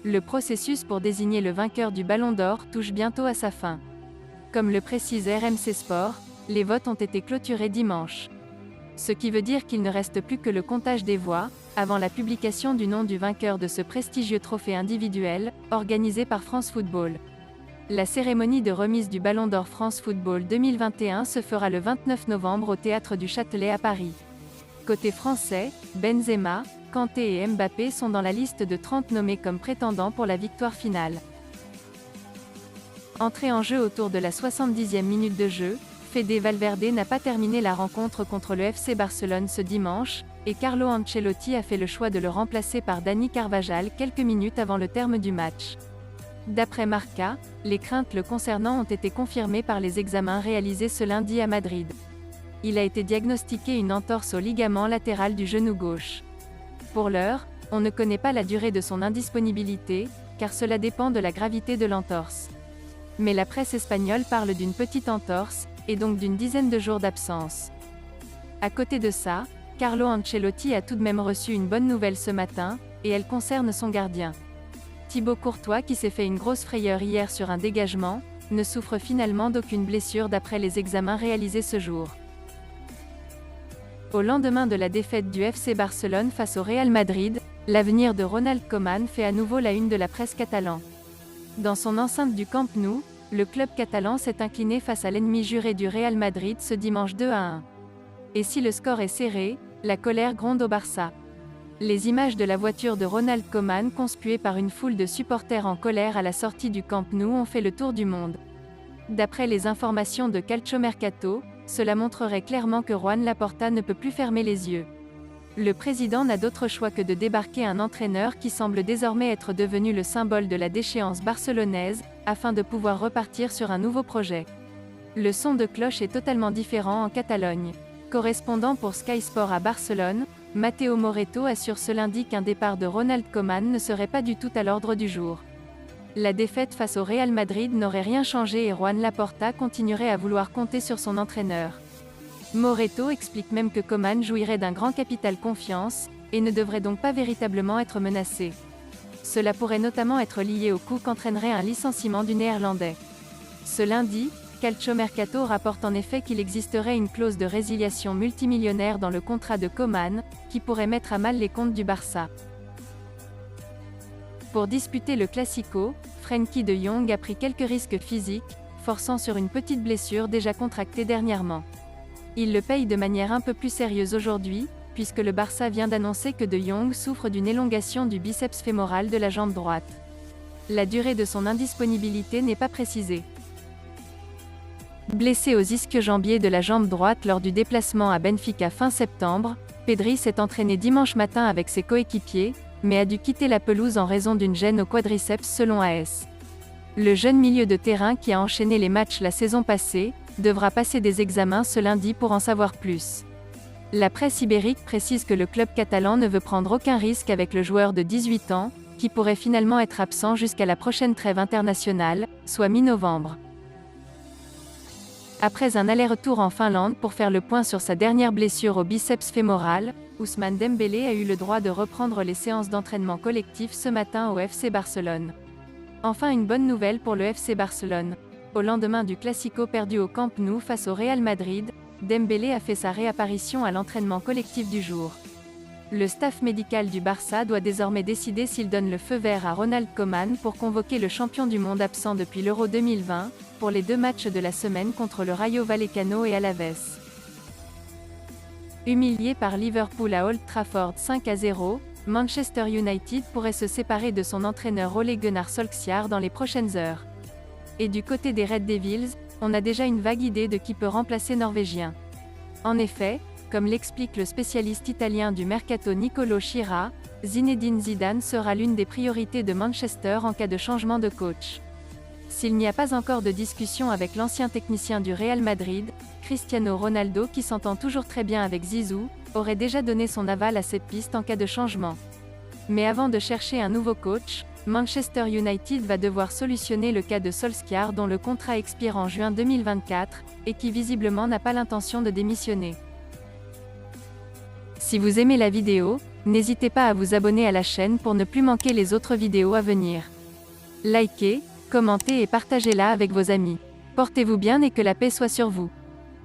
le processus pour désigner le vainqueur du Ballon d'Or touche bientôt à sa fin. Comme le précise RMC Sport, les votes ont été clôturés dimanche. Ce qui veut dire qu'il ne reste plus que le comptage des voix, avant la publication du nom du vainqueur de ce prestigieux trophée individuel, organisé par France Football. La cérémonie de remise du Ballon d'Or France Football 2021 se fera le 29 novembre au Théâtre du Châtelet à Paris. Côté français, Benzema, Kanté et Mbappé sont dans la liste de 30 nommés comme prétendants pour la victoire finale. Entré en jeu autour de la 70e minute de jeu, Fede Valverde n'a pas terminé la rencontre contre le FC Barcelone ce dimanche, et Carlo Ancelotti a fait le choix de le remplacer par Dani Carvajal quelques minutes avant le terme du match. D'après Marca, les craintes le concernant ont été confirmées par les examens réalisés ce lundi à Madrid. Il a été diagnostiqué une entorse au ligament latéral du genou gauche. Pour l'heure, on ne connaît pas la durée de son indisponibilité, car cela dépend de la gravité de l'entorse. Mais la presse espagnole parle d'une petite entorse, et donc d'une dizaine de jours d'absence. À côté de ça, Carlo Ancelotti a tout de même reçu une bonne nouvelle ce matin, et elle concerne son gardien. Thibaut Courtois, qui s'est fait une grosse frayeur hier sur un dégagement, ne souffre finalement d'aucune blessure d'après les examens réalisés ce jour. Au lendemain de la défaite du FC Barcelone face au Real Madrid, l'avenir de Ronald Koeman fait à nouveau la une de la presse catalane. Dans son enceinte du Camp Nou, le club catalan s'est incliné face à l'ennemi juré du Real Madrid ce dimanche 2-1. Et si le score est serré, la colère gronde au Barça. Les images de la voiture de Ronald Koeman conspuée par une foule de supporters en colère à la sortie du Camp Nou ont fait le tour du monde. D'après les informations de Calciomercato, cela montrerait clairement que Joan Laporta ne peut plus fermer les yeux. Le président n'a d'autre choix que de débarquer un entraîneur qui semble désormais être devenu le symbole de la déchéance barcelonaise, afin de pouvoir repartir sur un nouveau projet. Le son de cloche est totalement différent en Catalogne. Correspondant pour Sky Sport à Barcelone, Mateo Moreto assure ce lundi qu'un départ de Ronald Koeman ne serait pas du tout à l'ordre du jour. La défaite face au Real Madrid n'aurait rien changé et Joan Laporta continuerait à vouloir compter sur son entraîneur. Moreto explique même que Koeman jouirait d'un grand capital confiance, et ne devrait donc pas véritablement être menacé. Cela pourrait notamment être lié au coût qu'entraînerait un licenciement du Néerlandais. Ce lundi, Calciomercato rapporte en effet qu'il existerait une clause de résiliation multimillionnaire dans le contrat de Koeman, qui pourrait mettre à mal les comptes du Barça. Pour disputer le Classico, Frenkie de Jong a pris quelques risques physiques, forçant sur une petite blessure déjà contractée dernièrement. Il le paye de manière un peu plus sérieuse aujourd'hui, puisque le Barça vient d'annoncer que de Jong souffre d'une élongation du biceps fémoral de la jambe droite. La durée de son indisponibilité n'est pas précisée. Blessé aux ischio-jambiers de la jambe droite lors du déplacement à Benfica fin septembre, Pedri s'est entraîné dimanche matin avec ses coéquipiers, mais a dû quitter la pelouse en raison d'une gêne au quadriceps selon AS. Le jeune milieu de terrain qui a enchaîné les matchs la saison passée, devra passer des examens ce lundi pour en savoir plus. La presse ibérique précise que le club catalan ne veut prendre aucun risque avec le joueur de 18 ans, qui pourrait finalement être absent jusqu'à la prochaine trêve internationale, soit mi-novembre. Après un aller-retour en Finlande pour faire le point sur sa dernière blessure au biceps fémoral, Ousmane Dembélé a eu le droit de reprendre les séances d'entraînement collectif ce matin au FC Barcelone. Enfin une bonne nouvelle pour le FC Barcelone. Au lendemain du Classico perdu au Camp Nou face au Real Madrid, Dembélé a fait sa réapparition à l'entraînement collectif du jour. Le staff médical du Barça doit désormais décider s'il donne le feu vert à Ronald Koeman pour convoquer le champion du monde absent depuis l'Euro 2020, pour les 2 matchs de la semaine contre le Rayo Vallecano et Alaves. Humilié par Liverpool à Old Trafford 5-0, Manchester United pourrait se séparer de son entraîneur Ole Gunnar Solskjaer dans les prochaines heures. Et du côté des Red Devils, on a déjà une vague idée de qui peut remplacer Norvégien. En effet, comme l'explique le spécialiste italien du mercato Nicolo Schira, Zinedine Zidane sera l'une des priorités de Manchester en cas de changement de coach. S'il n'y a pas encore de discussion avec l'ancien technicien du Real Madrid, Cristiano Ronaldo, qui s'entend toujours très bien avec Zizou, aurait déjà donné son aval à cette piste en cas de changement. Mais avant de chercher un nouveau coach, Manchester United va devoir solutionner le cas de Solskjaer dont le contrat expire en juin 2024, et qui visiblement n'a pas l'intention de démissionner. Si vous aimez la vidéo, N'hésitez pas à vous abonner à la chaîne pour ne plus manquer les autres vidéos à venir. Likez, commentez et partagez-la avec vos amis. Portez-vous bien et que la paix soit sur vous.